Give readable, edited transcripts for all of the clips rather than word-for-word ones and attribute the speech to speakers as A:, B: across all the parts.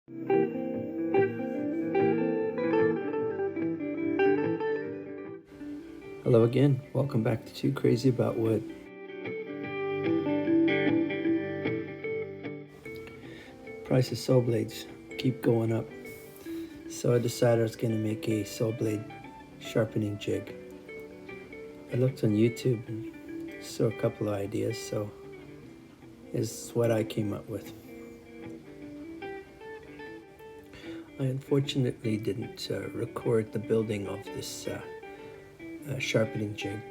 A: Hello again, welcome back to Too Crazy About Wood. Price of saw blades keep going up, so I decided I was going to make a saw blade sharpening jig. I looked on YouTube and saw a couple of ideas, so is what I came up with. I unfortunately didn't record the building of this sharpening jig.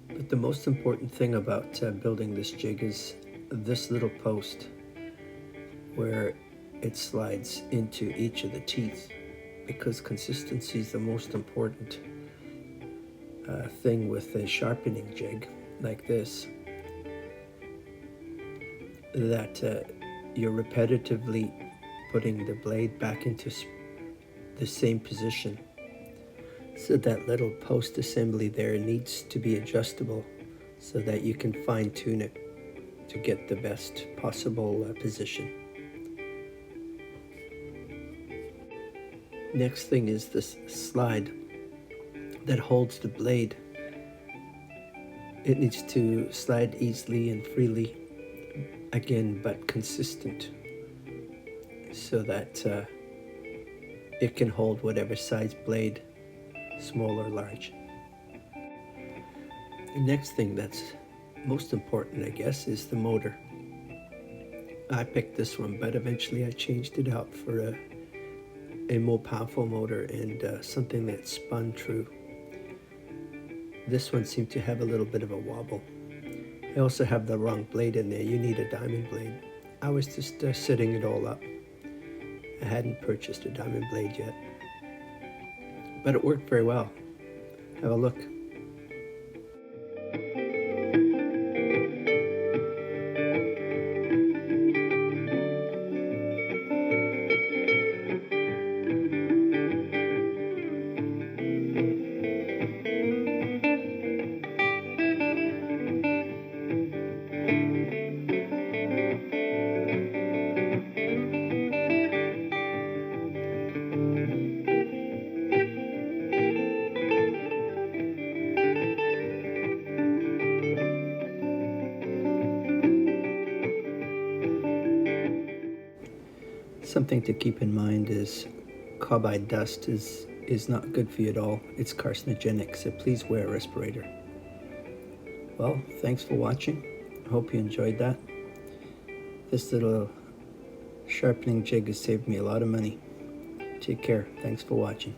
A: But the most important thing about building this jig is this little post where it slides into each of the teeth, because consistency is the most important thing with a sharpening jig like this, that you're repetitively putting the blade back into the same position. So that little post assembly there needs to be adjustable so that you can fine tune it to get the best possible position. Next thing is this slide that holds the blade. It needs to slide easily and freely, again, but consistent, so that it can hold whatever size blade, small or large. The next thing that's most important, I guess, is the motor. I picked this one, but eventually I changed it out for a more powerful motor and something that spun true. This one seemed to have a little bit of a wobble. I also have the wrong blade in there. You need a diamond blade. I was just setting it all up. I hadn't purchased a diamond blade yet, but it worked very well. Have a look. Something to keep in mind is carbide dust is not good for you at all. It's carcinogenic, so please wear a respirator. Well, thanks for watching. I hope you enjoyed that. This little sharpening jig has saved me a lot of money. Take care. Thanks for watching.